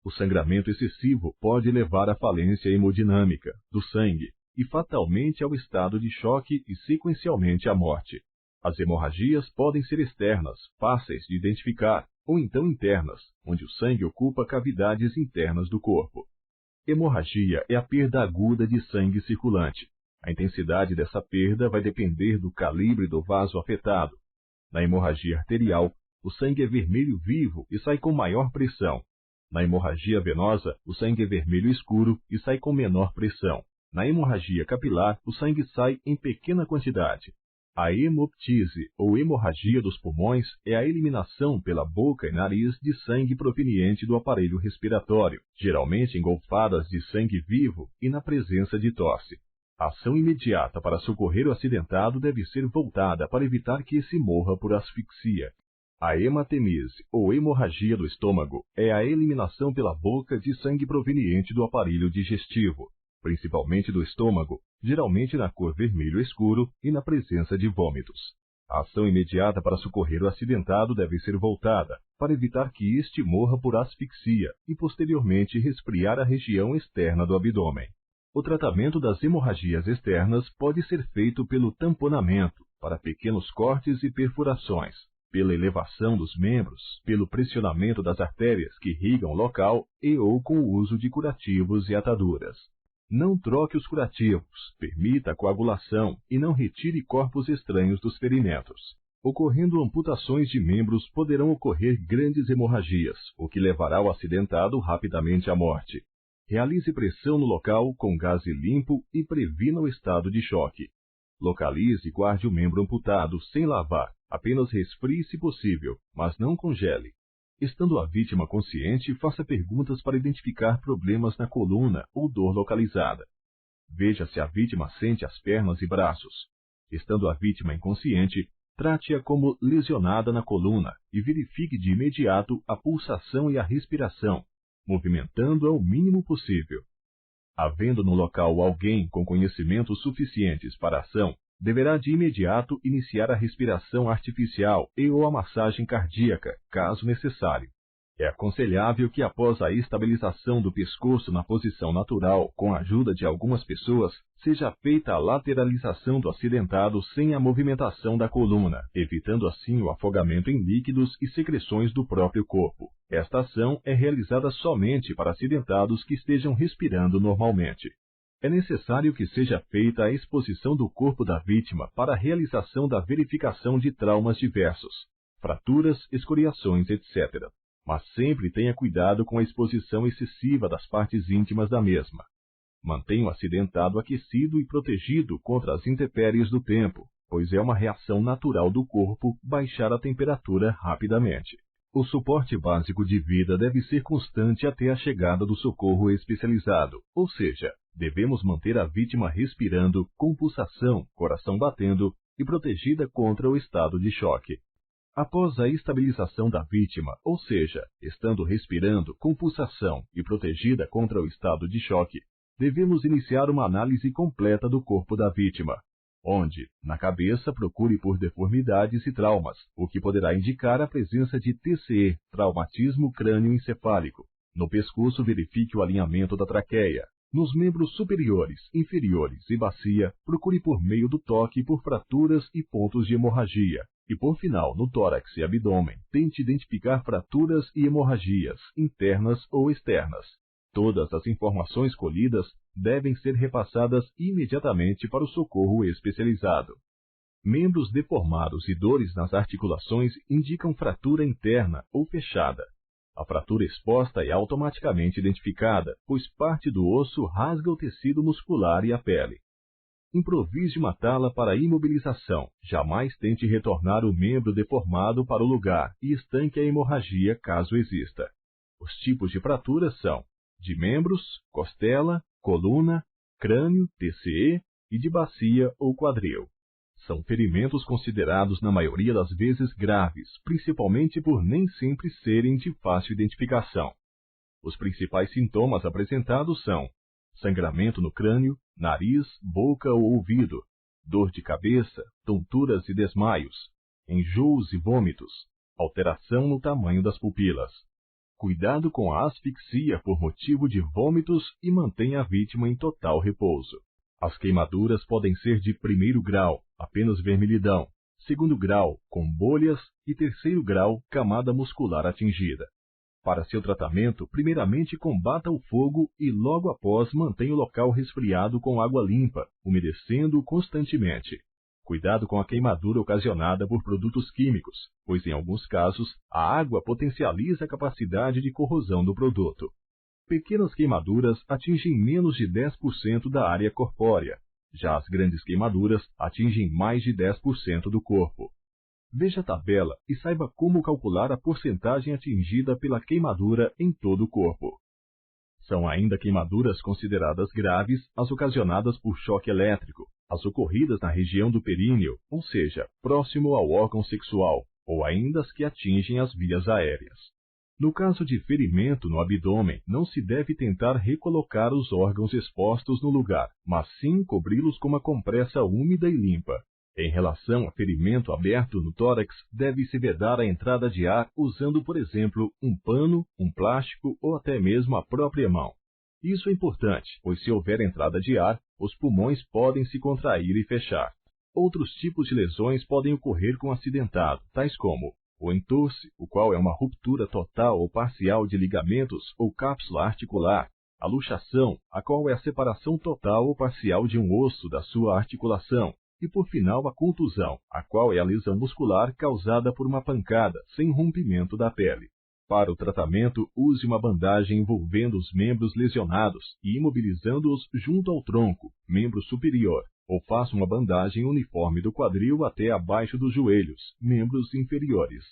O sangramento excessivo pode levar à falência hemodinâmica do sangue e fatalmente ao estado de choque e sequencialmente à morte. As hemorragias podem ser externas, fáceis de identificar, ou então internas, onde o sangue ocupa cavidades internas do corpo. Hemorragia é a perda aguda de sangue circulante. A intensidade dessa perda vai depender do calibre do vaso afetado. Na hemorragia arterial, o sangue é vermelho vivo e sai com maior pressão. Na hemorragia venosa, o sangue é vermelho escuro e sai com menor pressão. Na hemorragia capilar, o sangue sai em pequena quantidade. A hemoptise, ou hemorragia dos pulmões, é a eliminação pela boca e nariz de sangue proveniente do aparelho respiratório, geralmente engolfadas de sangue vivo e na presença de tosse. A ação imediata para socorrer o acidentado deve ser voltada para evitar que esse morra por asfixia. A hematemise, ou hemorragia do estômago, é a eliminação pela boca de sangue proveniente do aparelho digestivo, principalmente do estômago, geralmente na cor vermelho escuro e na presença de vômitos. A ação imediata para socorrer o acidentado deve ser voltada para evitar que este morra por asfixia e posteriormente resfriar a região externa do abdômen. O tratamento das hemorragias externas pode ser feito pelo tamponamento para pequenos cortes e perfurações, pela elevação dos membros, pelo pressionamento das artérias que irrigam o local e ou com o uso de curativos e ataduras. Não troque os curativos, permita a coagulação e não retire corpos estranhos dos ferimentos. Ocorrendo amputações de membros, poderão ocorrer grandes hemorragias, o que levará o acidentado rapidamente à morte. Realize pressão no local com gás limpo e previna o estado de choque. Localize e guarde o membro amputado sem lavar, apenas resfrie se possível, mas não congele. Estando a vítima consciente, faça perguntas para identificar problemas na coluna ou dor localizada. Veja se a vítima sente as pernas e braços. Estando a vítima inconsciente, trate-a como lesionada na coluna e verifique de imediato a pulsação e a respiração, movimentando-a o mínimo possível. Havendo no local alguém com conhecimentos suficientes para a ação, deverá de imediato iniciar a respiração artificial e ou a massagem cardíaca, caso necessário. É aconselhável que após a estabilização do pescoço na posição natural, com a ajuda de algumas pessoas, seja feita a lateralização do acidentado sem a movimentação da coluna, evitando assim o afogamento em líquidos e secreções do próprio corpo. Esta ação é realizada somente para acidentados que estejam respirando normalmente. É necessário que seja feita a exposição do corpo da vítima para a realização da verificação de traumas diversos, fraturas, escoriações, etc. Mas sempre tenha cuidado com a exposição excessiva das partes íntimas da mesma. Mantenha o acidentado aquecido e protegido contra as intempéries do tempo, pois é uma reação natural do corpo baixar a temperatura rapidamente. O suporte básico de vida deve ser constante até a chegada do socorro especializado, ou seja, devemos manter a vítima respirando, com pulsação, coração batendo e protegida contra o estado de choque. Após a estabilização da vítima, ou seja, estando respirando, com pulsação e protegida contra o estado de choque, devemos iniciar uma análise completa do corpo da vítima, onde, na cabeça, procure por deformidades e traumas, o que poderá indicar a presença de TCE, traumatismo crânioencefálico. No pescoço, verifique o alinhamento da traqueia. Nos membros superiores, inferiores e bacia, procure por meio do toque por fraturas e pontos de hemorragia. E por final, no tórax e abdômen, tente identificar fraturas e hemorragias, internas ou externas. Todas as informações colhidas devem ser repassadas imediatamente para o socorro especializado. Membros deformados e dores nas articulações indicam fratura interna ou fechada. A fratura exposta é automaticamente identificada, pois parte do osso rasga o tecido muscular e a pele. Improvise uma tala para imobilização. Jamais tente retornar o membro deformado para o lugar e estanque a hemorragia caso exista. Os tipos de fraturas são de membros, costela, coluna, crânio, TCE e de bacia ou quadril. São ferimentos considerados na maioria das vezes graves, principalmente por nem sempre serem de fácil identificação. Os principais sintomas apresentados são sangramento no crânio, nariz, boca ou ouvido, dor de cabeça, tonturas e desmaios, enjoos e vômitos, alteração no tamanho das pupilas. Cuidado com a asfixia por motivo de vômitos e mantenha a vítima em total repouso. As queimaduras podem ser de primeiro grau, apenas vermelhidão, segundo grau, com bolhas, e terceiro grau, camada muscular atingida. Para seu tratamento, primeiramente combata o fogo e logo após mantenha o local resfriado com água limpa, umedecendo-o constantemente. Cuidado com a queimadura ocasionada por produtos químicos, pois em alguns casos a água potencializa a capacidade de corrosão do produto. Pequenas queimaduras atingem menos de 10% da área corpórea, já as grandes queimaduras atingem mais de 10% do corpo. Veja a tabela e saiba como calcular a porcentagem atingida pela queimadura em todo o corpo. São ainda queimaduras consideradas graves as ocasionadas por choque elétrico, as ocorridas na região do períneo, ou seja, próximo ao órgão sexual, ou ainda as que atingem as vias aéreas. No caso de ferimento no abdômen, não se deve tentar recolocar os órgãos expostos no lugar, mas sim cobri-los com uma compressa úmida e limpa. Em relação a ferimento aberto no tórax, deve-se vedar a entrada de ar usando, por exemplo, um pano, um plástico ou até mesmo a própria mão. Isso é importante, pois se houver entrada de ar, os pulmões podem se contrair e fechar. Outros tipos de lesões podem ocorrer com o acidentado, tais como o entorse, o qual é uma ruptura total ou parcial de ligamentos ou cápsula articular, a luxação, a qual é a separação total ou parcial de um osso da sua articulação, e por final a contusão, a qual é a lesão muscular causada por uma pancada sem rompimento da pele. Para o tratamento, use uma bandagem envolvendo os membros lesionados e imobilizando-os junto ao tronco, membro superior, ou faça uma bandagem uniforme do quadril até abaixo dos joelhos, membros inferiores.